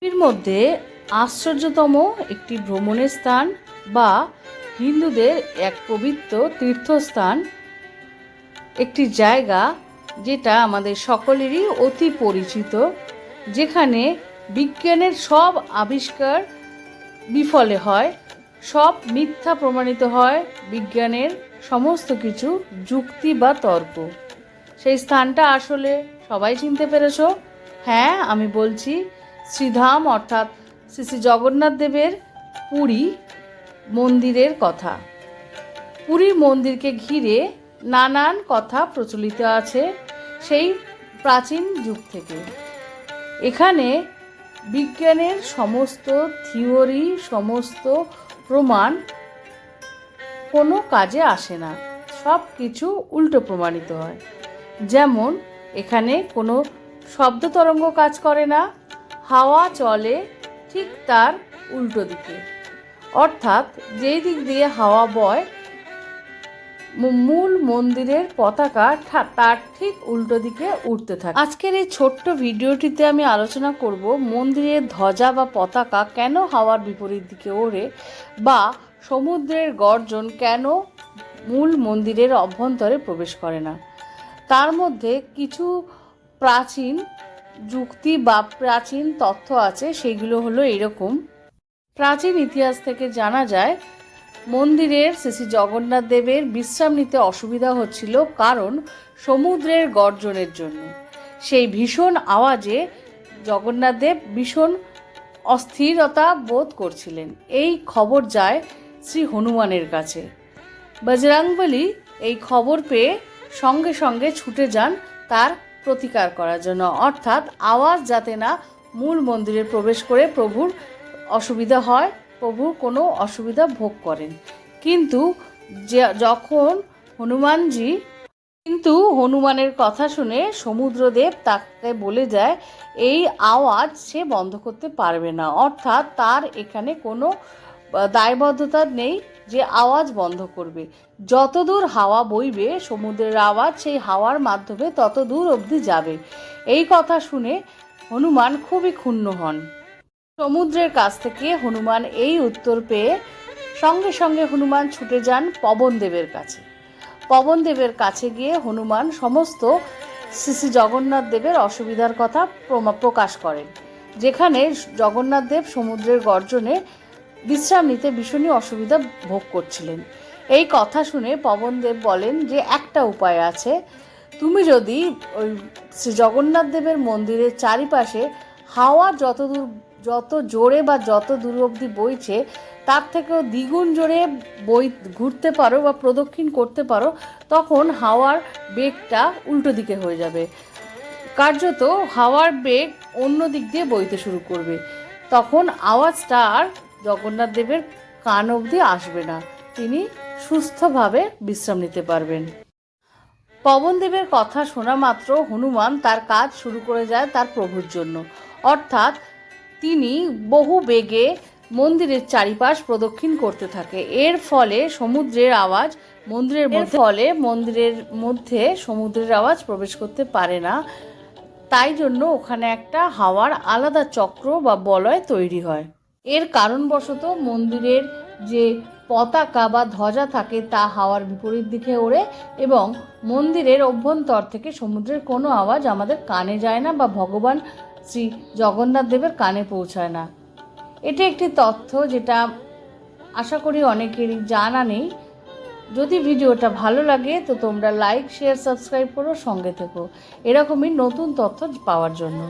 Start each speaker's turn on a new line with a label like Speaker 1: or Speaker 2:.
Speaker 1: এর মধ্যে আশ্চর্যতম একটি ভ্রমণের স্থান বা হিন্দুদের এক পবিত্র তীর্থস্থান, একটি জায়গা যেটা আমাদের সকলেরই অতি পরিচিত, যেখানে বিজ্ঞানের সব আবিষ্কার বিফলে হয়, সব মিথ্যা প্রমাণিত হয়, বিজ্ঞানের সমস্ত কিছু যুক্তি বা তর্ক। সেই স্থানটা আসলে সবাই চিনতে পেরেছো? হ্যাঁ, আমি বলছি শ্রীধাম অর্থাৎ শ্রী শ্রী জগন্নাথ দেবের পুরী মন্দিরের কথা। পুরীর মন্দিরকে ঘিরে নানান কথা প্রচলিত আছে সেই প্রাচীন যুগ থেকে। এখানে বিজ্ঞানের সমস্ত থিওরি, সমস্ত প্রমাণ কোনো কাজে আসে না, সব কিছু উল্টো প্রমাণিত হয়। যেমন এখানে কোনো শব্দ তরঙ্গ কাজ করে না, হাওয়া চলে ঠিক তার উল্টো দিকে, অর্থাৎ যেই দিক দিয়ে হাওয়া বয় মূল মন্দিরের পতাকা তার ঠিক উল্টো দিকে উঠতে থাকে। আজকের এই ছোট্ট ভিডিওটিতে আমি আলোচনা করব মন্দিরের ধ্বজা বা পতাকা কেন হাওয়ার বিপরীত দিকে ওড়ে, বা সমুদ্রের গর্জন কেন মূল মন্দিরের অভ্যন্তরে প্রবেশ করে না। তার মধ্যে কিছু প্রাচীন যুক্তি বা প্রাচীন তথ্য আছে, সেগুলো হলো এরকম। প্রাচীন ইতিহাস থেকে জানা যায় মন্দিরের শ্রী শ্রী জগন্নাথ দেবের বিশ্রাম নিতে অসুবিধা হচ্ছিল, কারণ সমুদ্রের গর্জনের জন্য। সেই ভীষণ আওয়াজে জগন্নাথ দেব ভীষণ অস্থিরতা বোধ করছিলেন। এই খবর যায় শ্রী হনুমানের কাছে। বজরংবলী এই খবর পেয়ে সঙ্গে সঙ্গে ছুটে যান তার প্রতিকার করার জন্য, অর্থাৎ আওয়াজ যাতে না মূল মন্দিরে প্রবেশ করে প্রভুর অসুবিধা হয়, প্রভু কোনো অসুবিধা ভোগ করেন। কিন্তু হনুমানের কথা শুনে সমুদ্রদেব তাকে বলে দেয় এই আওয়াজ সে বন্ধ করতে পারবে না, অর্থাৎ তার এখানে কোনো দায়বদ্ধতা নেই যে আওয়াজ বন্ধ করবে। যতদূর হাওয়া বইবে সমুদ্রের আওয়াজ সেই হাওয়ার মাধ্যমে তত দূর অবধি যাবে। এই কথা শুনে হনুমান খুবই ক্ষুণ্ণ হন। সমুদ্রের কাছ থেকে হনুমান এই উত্তর পেয়ে সঙ্গে সঙ্গে হনুমান ছুটে যান পবনদেবের কাছে। পবনদেবের কাছে গিয়ে হনুমান সমস্ত শ্রী শ্রী জগন্নাথ দেবের অসুবিধার কথা প্রকাশ করেন, যেখানে জগন্নাথ দেব সমুদ্রের গর্জনে বিশ্রাম নিতে ভীষণই অসুবিধা ভোগ করছিলেন। এই কথা শুনে পবনদেব বলেন যে একটা উপায় আছে, তুমি যদি ওই শ্রী জগন্নাথ দেবের মন্দিরের চারিপাশে হাওয়া যত জোরে বা যত দূর অবধি বইছে তার থেকেও দ্বিগুণ জোরে ঘুরতে পারো বা প্রদক্ষিণ করতে পারো, তখন হাওয়ার বেগটা উল্টো দিকে হয়ে যাবে। কার্যত হাওয়ার বেগ অন্য দিক দিয়ে বইতে শুরু করবে, তখন আওয়াজটা আর জগন্নাথ দেবের কান অবধি আসবে না, তিনি সুস্থভাবে বিশ্রাম নিতে পারবেন। পবনদেবের কথা শোনা মাত্র হনুমান তার কাজ শুরু করে যায় তার প্রভুর জন্য, অর্থাৎ তিনি বহু বেগে মন্দিরের চারিপাশ প্রদক্ষিণ করতে থাকে। এর ফলে সমুদ্রের আওয়াজ মন্দিরের মধ্যে সমুদ্রের আওয়াজ প্রবেশ করতে পারে না, তাই জন্য ওখানে একটা হাওয়ার আলাদা চক্র বা বলয় তৈরি হয়। এর কারণবশত মন্দিরের যে পতাকা বা ধ্বজা থাকে তা হাওয়ার বিপরীত দিকে ওড়ে, এবং মন্দিরের অভ্যন্তর থেকে সমুদ্রের কোনো আওয়াজ আমাদের কানে যায় না বা ভগবান শ্রী জগন্নাথ দেবের কানে পৌঁছায় না। এটি একটি তথ্য যেটা আশা করি অনেকেরই জানা নেই। যদি ভিডিওটা ভালো লাগে তো তোমরা লাইক, শেয়ার, সাবস্ক্রাইব করো, সঙ্গে থেকো এরকমই নতুন তথ্য পাওয়ার জন্য।